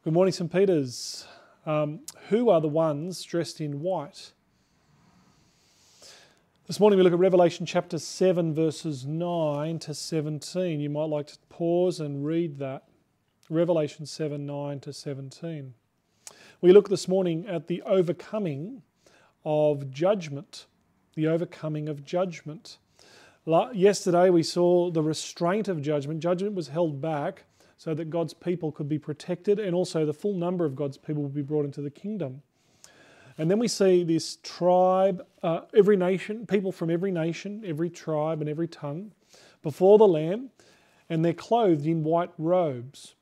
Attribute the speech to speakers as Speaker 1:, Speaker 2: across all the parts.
Speaker 1: Good morning, St. Peter's. Who are the ones dressed in white? This morning we look at Revelation chapter 7 verses 9 to 17. You might like to pause and read that. Revelation 7, 9 to 17. We look this morning at the overcoming of judgment. The overcoming of judgment. Yesterday we saw the restraint of judgment. Judgment was held back so that God's people could be protected, and also the full number of God's people would be brought into the kingdom. And then we see this tribe, every nation, people from every nation, every tribe and every tongue, before the Lamb, and they're clothed in white robes.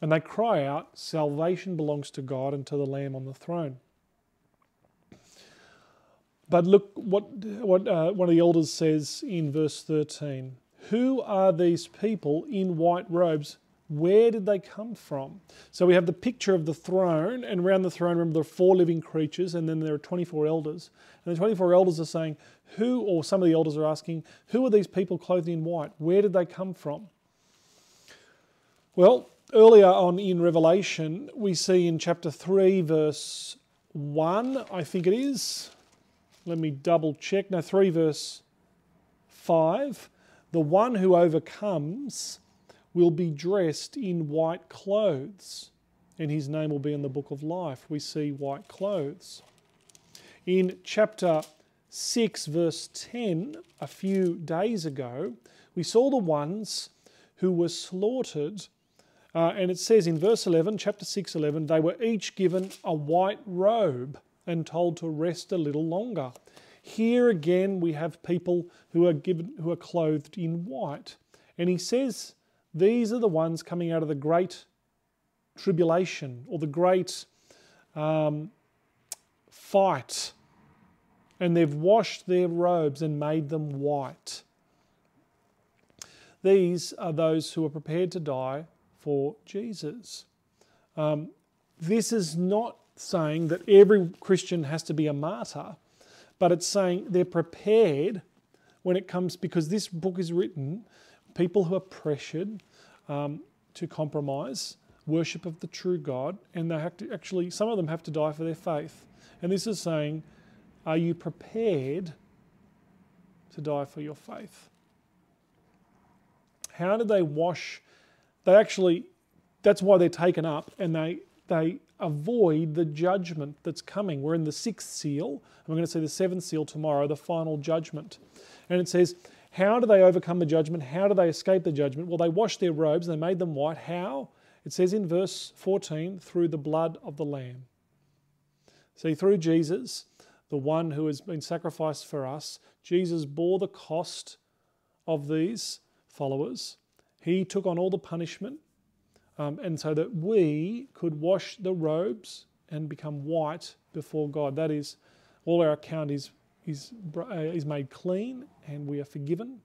Speaker 1: And they cry out, "Salvation belongs to God and to the Lamb on the throne." But look what one of the elders says in verse 13. Who are these people in white robes? Where did they come from? So we have the picture of the throne, and around the throne, remember, there are 4 living creatures, and then there are 24 elders. And the 24 elders are saying, who, or some of the elders are asking, who are these people clothed in white? Where did they come from? Well, earlier on in Revelation, we see in chapter 3, verse 1, I think it is. Let me double check. No, 3 verse 5. The one who overcomes will be dressed in white clothes, and his name will be in the book of life. We see white clothes. In chapter 6, verse 10, a few days ago, we saw the ones who were slaughtered, and it says in verse 11, chapter 6, 11, they were each given a white robe and told to rest a little longer. Here again we have people who are clothed in white. And he says these are the ones coming out of the great tribulation, or the great fight. And they've washed their robes and made them white. These are those who are prepared to die for Jesus. This is not saying that every Christian has to be a martyr, but it's saying they're prepared when it comes, because this book is written, people who are pressured to compromise worship of the true God, and they have to actually, some of them have to die for their faith. And this is saying, are you prepared to die for your faith? How did they wash? They actually, that's why they're taken up, and they avoid the judgment that's coming. We're in the 6th seal, and we're going to see the 7th seal tomorrow, the final judgment. And it says, how do they overcome the judgment? How do they escape the judgment? Well, they washed their robes, they made them white. How? It says in verse 14, through the blood of the Lamb. See, through Jesus, the one who has been sacrificed for us, Jesus bore the cost of these followers. He took on all the punishment, and so that we could wash the robes and become white before God. That is, all our account is made clean, and we are forgiven,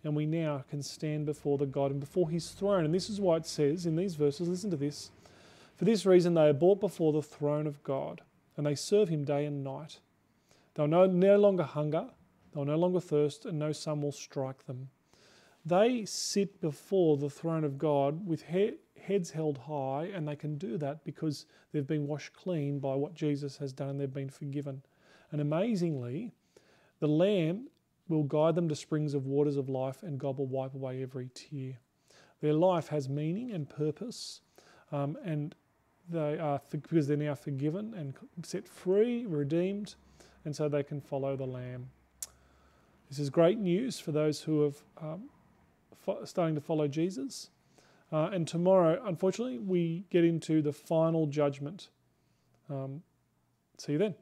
Speaker 1: and we now can stand before the God and before his throne. And this is why it says in these verses, listen to this, for this reason they are brought before the throne of God, and they serve him day and night. They'll no longer hunger, they'll no longer thirst, and no sun will strike them. They sit before the throne of God with heads held high, and they can do that because they've been washed clean by what Jesus has done, and they've been forgiven. And amazingly, the Lamb will guide them to springs of waters of life, and God will wipe away every tear. Their life has meaning and purpose, and they are, because they're now forgiven and set free, redeemed, and so they can follow the Lamb. This is great news for those who have starting to follow Jesus. And tomorrow, unfortunately, we get into the final judgment. See you then.